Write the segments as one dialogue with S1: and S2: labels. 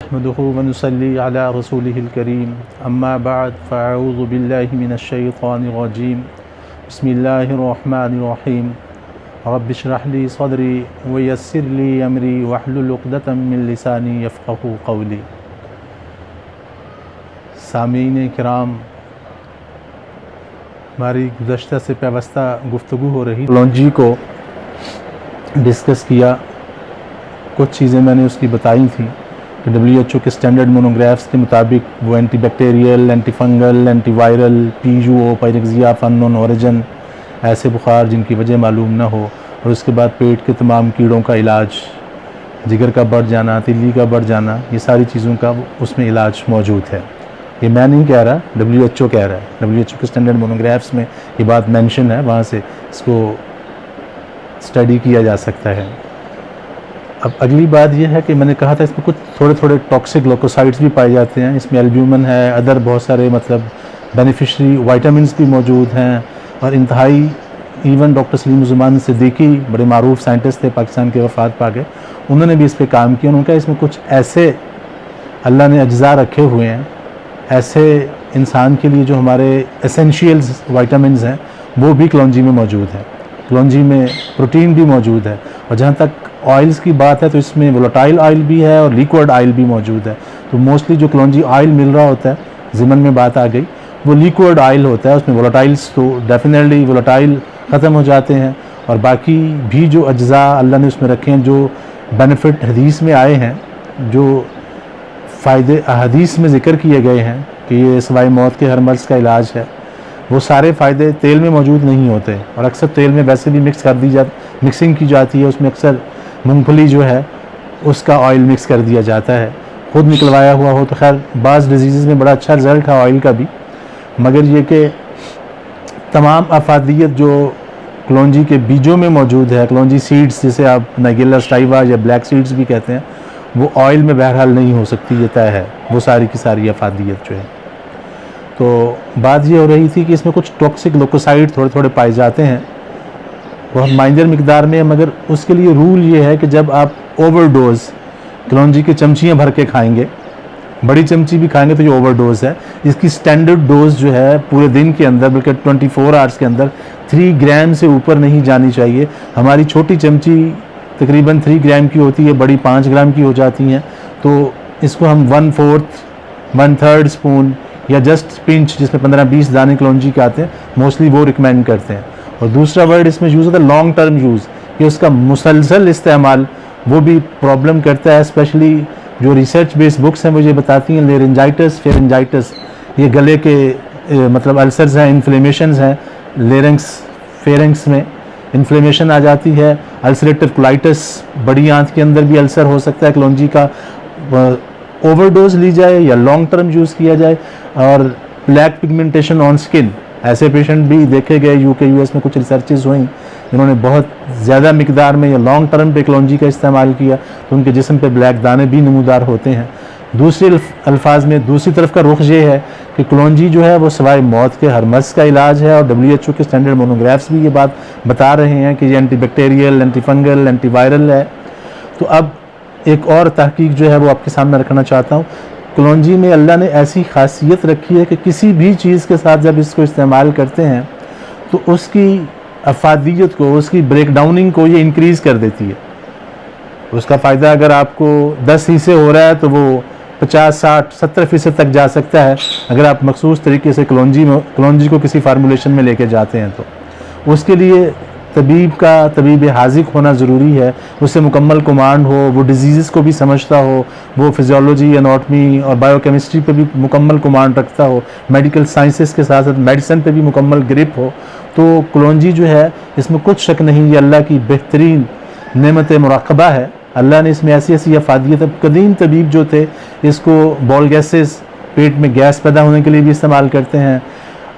S1: नहमदुहु व नुसल्ली अला रसूलिहिल करीम अम्मा बाद फ़अऊज़ु बिल्लाहि मिनश्शैतानिर रजीम बिस्मिल्लाहिर रहमानिर रहीम रब्बि इश्रह ली सदरी व यस्सिर ली अमरी वहलुल उक़दतम मिन लिसानी यफ़क़हू क़ौली। सामीन किराम, हमारी गुज़श्ता से पेवस्ता गुफ्तगू हो रही क्लोंजी को डिस्कस किया। कुछ चीज़ें मैंने उसकी बताई थी कि WHO के स्टैंडर्ड मोनोग्राफ्स के मुताबिक वो antibacterial, antifungal, antiviral, PUO, pyrexia of unknown origin, ऐसे बुखार जिनकी वजह मालूम ना हो, और उसके बाद पेट के तमाम कीड़ों का इलाज, जिगर का बढ़ जाना, तिल्ली का बढ़ जाना, ये सारी चीज़ों का उसमें इलाज मौजूद है। ये मैं नहीं कह रहा, WHO कह रहा है। WHO के स्टैंडर्ड मोनोग्राफ्स में ये बात मेंशन है, वहाँ से इसको स्टडी किया जा सकता है। अब अगली बात यह है कि मैंने कहा था इसमें कुछ थोड़े थोड़े टॉक्सिक लोकोसाइड्स भी पाए जाते हैं। इसमें एल्ब्यूमिन है, अदर बहुत सारे बेनिफिशरी वाइटामिन्स भी मौजूद हैं, और इंतहाई इवन डॉक्टर सलीम ज़ुमान सिद्दीकी, बड़े मारूफ साइंटिस्ट थे, पाकिस्तान के वफ़ात पा गए, उन्होंने भी इस पर काम किया। उन्होंने कहा इसमें कुछ ऐसे अल्लाह ने अज्जा रखे हुए हैं, ऐसे इंसान के लिए जो हमारे एसेंशियल्स वाइटामिन्स हैं वो भी क्लोंजी में मौजूद है। क्लोंजी में प्रोटीन भी मौजूद है, और जहाँ तक ऑयल्स की बात है तो इसमें वोलेटाइल ऑयल भी है और लिक्विड ऑयल भी मौजूद है। तो मोस्टली जो क्लोंजी ऑयल मिल रहा होता है, ज़िमन में बात आ गई, वो लिक्विड ऑयल होता है। उसमें वोलेटाइल्स तो डेफिनेटली वोलेटाइल ख़त्म हो जाते हैं, और बाकी भी जो अज्जा अल्लाह ने उसमें रखे हैं, जो बेनिफिट हदीस में आए हैं, जो फ़ायदे हदीस में ज़िक्र किए गए हैं कि ये सिवाय मौत के हर मर्ज़ का इलाज है, वो सारे फ़ायदे तेल में मौजूद नहीं होते। और अक्सर तेल में वैसे भी मिक्सिंग की जाती है, उसमें अक्सर मूंगफली जो है उसका ऑयल मिक्स कर दिया जाता है, ख़ुद निकलवाया हुआ हो। तो खैर बाज़ डिजीज़ में बड़ा अच्छा रिज़ल्ट है ऑयल का भी, मगर ये कि तमाम अफादियत जो क्लोंजी के बीजों में मौजूद है, क्लोंजी सीड्स जिसे आप नाइगेला स्टाइवा या ब्लैक सीड्स भी कहते हैं, वो ऑयल में बहरहाल नहीं हो सकती, ये तय है। वो सारी की सारी अफादियत जो है, तो बात ये हो रही थी कि इसमें कुछ टॉक्सिक लोकोसाइड थोड़े थोड़े पाए जाते हैं, बहुत माइनर मिकदार में, मगर उसके लिए रूल ये है कि जब आप ओवरडोज क्लोंजी की चमचियाँ भर के खाएंगे, बड़ी चमची भी खाएंगे तो ये ओवरडोज है। इसकी स्टैंडर्ड डोज जो है पूरे दिन के अंदर, बल्कि 24 आवर्स के अंदर 3 ग्राम से ऊपर नहीं जानी चाहिए। हमारी छोटी चमची तकरीबन 3 ग्राम की होती है, बड़ी 5 ग्राम की हो जाती हैं। तो इसको हम 1/4, 1/3 स्पून या जस्ट पिंच, जिसमें 15-20 दाने क्लोंजी के आते हैं, मोस्टली वो रिकमेंड करते हैं। और दूसरा वर्ड इसमें यूज़ होता है लॉन्ग टर्म यूज़, कि उसका मुसलसल इस्तेमाल वो भी प्रॉब्लम करता है। स्पेशली जो रिसर्च बेस्ड बुक्स हैं वो ये बताती हैं लेरिंजाइटिस, फेरेंजाइटिस, ये गले के अल्सर्स हैं, इन्फ्लेमेशंस हैं, लेरिंग्स फेरेंक्स में इन्फ्लेमेशन आ जाती है। अल्सरेटिव कोलाइटिस, बड़ी आंत के अंदर भी अल्सर हो सकता है क्लोंजी का, ओवरडोज ली जाए या लॉन्ग टर्म यूज़ किया जाए। और ब्लैक पिगमेंटेशन ऑन स्किन, ऐसे पेशेंट भी देखे गए। UK US में कुछ रिसर्चेज हुई जिन्होंने बहुत ज़्यादा मिकदार में या लॉन्ग टर्म पे क्लोंजी का इस्तेमाल किया, तो उनके जिस्म पे ब्लैक दाने भी नमूदार होते हैं। दूसरे अल्फाज में दूसरी तरफ का रुख ये है कि क्लोंजी जो है वो सिवाय मौत के हर मर्ज़ का इलाज है, और WHO के स्टैंडर्ड मोनोग्राफ्स भी ये बात बता रहे हैं कि ये एंटीबैक्टीरियल, एंटीफंगल, एंटीवायरल है। तो अब एक और तहकीक जो है वो आपके सामने रखना चाहता हूँ। क्लोंजी में अल्लाह ने ऐसी खासियत रखी है कि किसी भी चीज़ के साथ जब इसको इस्तेमाल करते हैं तो उसकी अफादियत को, उसकी ब्रेकडाउनिंग को ये इंक्रीज़ कर देती है। उसका फ़ायदा अगर आपको 10 हिस्से हो रहा है तो वो 50, 60, 70% तक जा सकता है, अगर आप मखसूस तरीके से क्लोंजी को किसी फार्मूलेशन में लेके जाते हैं। तो उसके लिए तबीब हाजिक होना ज़रूरी है, उससे मुकम्मल कमांड हो, वो डिजीज़ को भी समझता हो, वो फिजियोलॉजी, एनाटॉमी और बायोकेमिस्ट्री पे भी मुकम्मल कमांड रखता हो, मेडिकल साइंसेस के साथ साथ मेडिसिन पे भी मुकम्मल ग्रिप हो। तो क्लोंजी जो है, इसमें कुछ शक नहीं, ये अल्लाह की बेहतरीन नेमत मुराकबा है। अल्लाह ने इसमें ऐसी ऐसी अफादियत, अब कदीम तबीब जो थे इसको बॉल गैसेस, पेट में गैस पैदा होने के लिए भी इस्तेमाल करते हैं,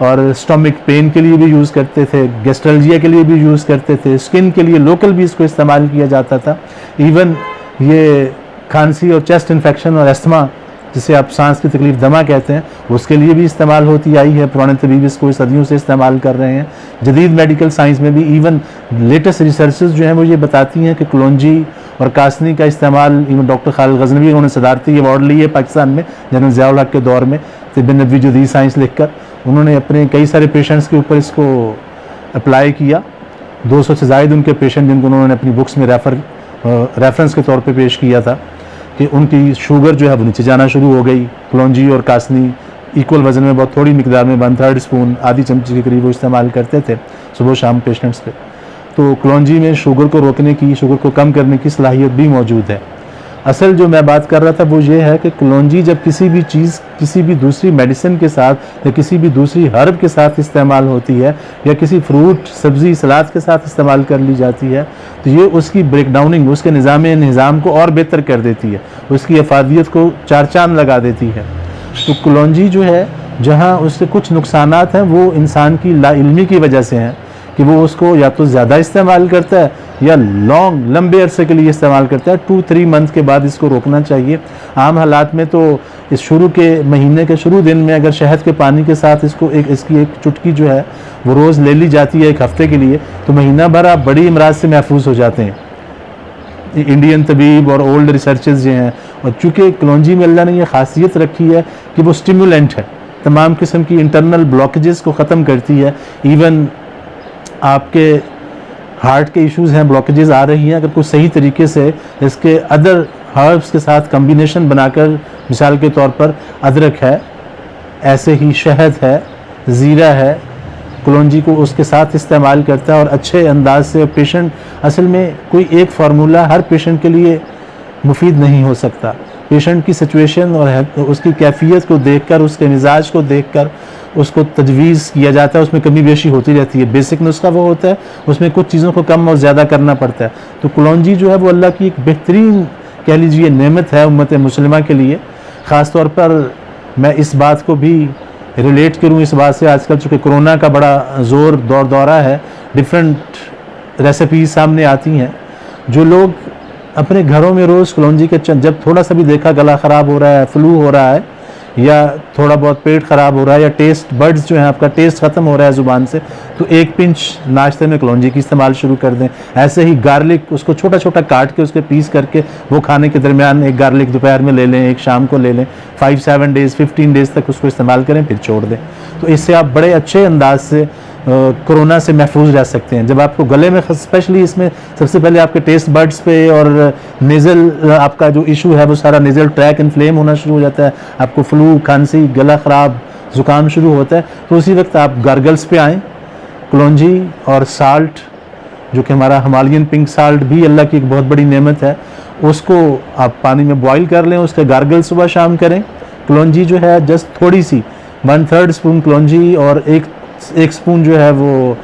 S1: और स्टमक पेन के लिए भी यूज़ करते थे, गैस्ट्रल्जिया के लिए भी यूज़ करते थे, स्किन के लिए लोकल भी इसको इस्तेमाल किया जाता था। इवन ये खांसी और चेस्ट इन्फेक्शन और अस्थमा, जिसे आप सांस की तकलीफ दमा कहते हैं, उसके लिए भी इस्तेमाल होती आई है। पुराने तबीब इसको सदियों से इस्तेमाल कर रहे हैं। जदीद मेडिकल साइंस में भी इवन लेटेस्ट रिसर्चेस जो हैं वो ये बताती हैं कि क्लोंजी और कासनी का इस्तेमाल डॉक्टर खालिद गजनवी उन्होंने सदारती अवार्ड लिए पाकिस्तान में जनरल ज़िया-उल हक के दौर में, तिब्ब नबवी जदीद साइंस लिखकर उन्होंने अपने कई सारे पेशेंट्स के ऊपर इसको अप्लाई किया। 200 से ज़ायद उनके पेशेंट जिनको उन्होंने अपनी बुक्स में रेफरेंस के तौर पे पेश किया था कि उनकी शुगर जो है वो नीचे जाना शुरू हो गई। कलौंजी और कासनी इक्वल वज़न में बहुत थोड़ी मिकदार में 1/3 स्पून आधी चमची के करीब वो इस्तेमाल करते थे सुबह शाम पेशेंट्स पे। तो कलौंजी में शुगर को रोकने की, शुगर को कम करने की सलाहियत भी मौजूद है। असल जो मैं बात कर रहा था वो ये है कि कलौंजी जब किसी भी चीज़, किसी भी दूसरी मेडिसिन के साथ या किसी भी दूसरी हर्ब के साथ इस्तेमाल होती है या किसी फ्रूट, सब्ज़ी, सलाद के साथ इस्तेमाल कर ली जाती है तो ये उसकी ब्रेकडाउनिंग, उसके निज़ाम को और बेहतर कर देती है, उसकी अफादियत को चार चांद लगा देती है। तो कलौंजी जो है, जहाँ उससे कुछ नुकसानात हैं वो इंसान की लाइल्मी की वजह से हैं कि वो उसको या तो ज़्यादा इस्तेमाल करता है या लंबे अरसे के लिए इस्तेमाल करता है। 2-3 मंथ के बाद इसको रोकना चाहिए। आम हालात में तो इस शुरू के महीने के शुरू दिन में अगर शहद के पानी के साथ इसकी एक चुटकी जो है वो रोज़ ले ली जाती है 1 हफ़्ते के लिए, तो महीना भर आप बड़ी इमराज से महफूज हो जाते हैं। इंडियन तबीब और ओल्ड रिसर्चर्स जो हैं, और चूँकि कलौंजी में अल्लाह ने ये खासियत रखी है कि वो स्टिमुलेंट है, तमाम किस्म की इंटरनल ब्लॉकेजेस को ख़त्म करती है। इवन आपके हार्ट के इश्यूज़ हैं, ब्लॉकेजेस आ रही हैं, अगर कुछ सही तरीके से इसके अदर हर्ब्स के साथ कम्बिनेशन बनाकर, मिसाल के तौर पर अदरक है, ऐसे ही शहद है, ज़ीरा है, कलौंजी को उसके साथ इस्तेमाल करता है और अच्छे अंदाज से पेशेंट, असल में कोई एक फार्मूला हर पेशेंट के लिए मुफीद नहीं हो सकता। पेशेंट की सिचुएशन और उसकी कैफियत को देखकर, उसके मिजाज को देखकर उसको तजवीज़ किया जाता है। उसमें कमी बेशी होती रहती है। बेसिक नुस्खा वो होता है, उसमें कुछ चीज़ों को कम और ज़्यादा करना पड़ता है। तो कलौंजी जो है वो अल्लाह की एक बेहतरीन, कह लीजिए, नेमत है उम्मत मुस्लिमा के लिए। ख़ास तौर पर मैं इस बात को भी रिलेट करूँ इस बात से, आजकल चूँकि कोरोना का बड़ा ज़ोर दौरा है, डिफरेंट रेसिपीज़ सामने आती हैं। जो लोग अपने घरों में रोज़ कलौंजी के जब थोड़ा सा भी देखा गला ख़राब हो रहा है, फ्लू हो रहा है या थोड़ा बहुत पेट ख़राब हो रहा है या टेस्ट बड्स जो है आपका टेस्ट ख़त्म हो रहा है ज़ुबान से, तो 1 पिंच नाश्ते में कलौंजी की इस्तेमाल शुरू कर दें। ऐसे ही गार्लिक, उसको छोटा छोटा काट के उसके पीस करके वो खाने के दरमियान एक गार्लिक दोपहर में ले लें, एक शाम को ले लें। 5-7 डेज़ 15 डेज़ तक उसको इस्तेमाल करें, फिर छोड़ दें। तो इससे आप बड़े अच्छे अंदाज से कोरोना से महफूज रह सकते हैं। जब आपको गले में, स्पेशली इसमें सबसे पहले आपके टेस्ट बड्स पे और नेज़ल, आपका जो इशू है वो सारा नेज़ल ट्रैक इन्फ्लेम होना शुरू हो जाता है, आपको फ्लू, खांसी, गला ख़राब, ज़ुकाम शुरू होता है, तो उसी वक्त आप गार्गल्स पे आएँ। कलौंजी और साल्ट, जो कि हमारा हिमालयन पिंक साल्ट भी अल्लाह की एक बहुत बड़ी नेमत है, उसको आप पानी में बॉयल कर लें, उसके गार्गल सुबह शाम करें। कलौंजी जो है जस्ट थोड़ी सी 1/3 स्पून कलौंजी और एक स्पून जो है वो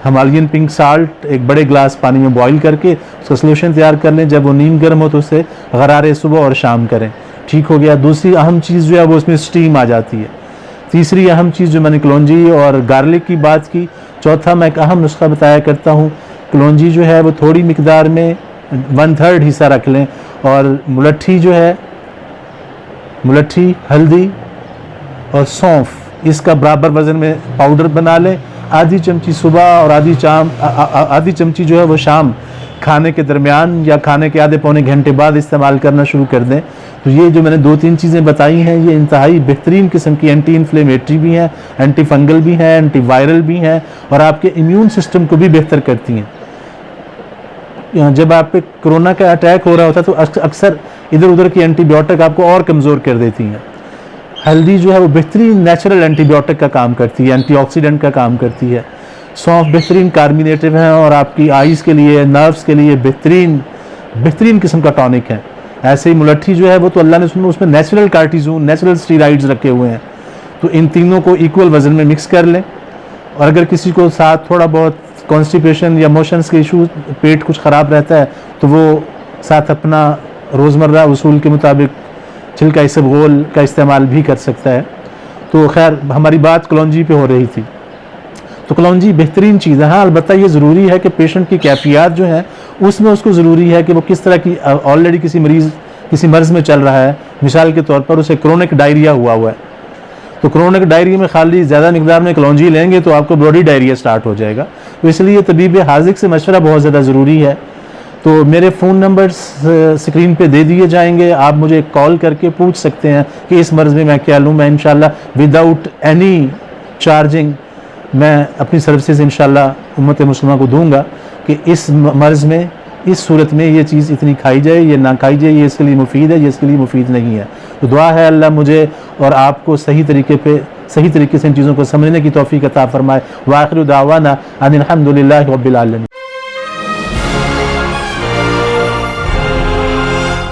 S1: हिमालयन पिंक साल्ट एक बड़े ग्लास पानी में बॉईल करके उसका सलूशन तैयार कर लें। जब वो नीम गर्म हो तो उससे गरारे सुबह और शाम करें, ठीक हो गया। दूसरी अहम चीज़ जो है वो उसमें स्टीम आ जाती है। तीसरी अहम चीज़ जो मैंने कलौंजी और गार्लिक की बात की। चौथा मैं एक अहम नुस्खा बताया करता हूँ, कलौंजी जो है वो थोड़ी मिकदार में 1/3 हिस्सा रख लें और मुलट्ठी जो है, मुलट्ठी, हल्दी और सौंफ, इसका बराबर वज़न में पाउडर बना लें। आधी चमची सुबह और आधी चमची जो है वो शाम खाने के दरमियान या खाने के आधे पौने घंटे बाद इस्तेमाल करना शुरू कर दें। तो ये जो मैंने 2-3 चीज़ें बताई हैं, ये इंतहाई बेहतरीन किस्म की एंटी इन्फ्लेमेटरी भी हैं, एंटी फंगल भी हैं, एंटी वायरल भी हैं और आपके इम्यून सिस्टम को भी बेहतर करती हैं। जब आप पे कोरोना का अटैक हो रहा होता है तो अक्सर इधर उधर की एंटीबायोटिक आपको और कमज़ोर कर देती हैं। हल्दी जो है वो बेहतरीन नेचुरल एंटीबायोटिक का काम करती है, एंटीऑक्सीडेंट का काम करती है। सौंफ बेहतरीन कार्मिनेटिव है और आपकी आइज़ के लिए, नर्व्स के लिए बेहतरीन किस्म का टॉनिक है। ऐसे ही मुलट्ठी जो है वो तो अल्लाह ने उसमें नेचुरल कार्टिजोन, नेचुरल स्टीराइड्स रखे हुए हैं। तो इन तीनों को इक्वल वज़न में मिक्स कर लें। और अगर किसी को साथ थोड़ा बहुत कॉन्स्टिपेशन या मोशंस के इशू, पेट कुछ ख़राब रहता है, तो वो साथ अपना रोज़मर्रा उसूल के मुताबिक छिलका इसबगोल का इस्तेमाल भी कर सकता है। तो खैर, हमारी बात कलौंजी पे हो रही थी। तो कलौंजी बेहतरीन चीज़ है। हाँ, अलबत्ता ये ज़रूरी है कि पेशेंट की कैफियत जो है उसमें उसको ज़रूरी है कि वो किस तरह की, ऑलरेडी किसी मर्ज़ में चल रहा है, मिसाल के तौर पर उसे क्रोनिक डायरिया हुआ है, तो क्रोनिक डायरिया में खाली ज़्यादा मिकदार में कलौंजी लेंगे तो आपको बॉडी डायरिया स्टार्ट हो जाएगा। तो इसलिए तबीब हाज़िक से मशवरा बहुत ज़्यादा ज़रूरी है। तो मेरे फ़ोन नंबर स्क्रीन पे दे दिए जाएंगे, आप मुझे कॉल करके पूछ सकते हैं कि इस मर्ज़ में मैं क्या लूँ। मैं इंशाल्लाह विदाउट एनी चार्जिंग मैं अपनी सर्विसेज इंशाल्लाह उम्मत मुस्लिमा को दूंगा कि इस मर्ज़ में, इस सूरत में ये चीज़ इतनी खाई जाए, ये ना खाई जाए, ये इसके लिए मुफीद है, ये इसके लिए मुफीद नहीं है। तो दुआ है अल्लाह मुझे और आपको सही तरीके से इन चीज़ों को समझने की तौफीक अता फरमाए। व आखिर दावाना अनिल हम्दुलिल्लाहि रब्बिल आलमीन।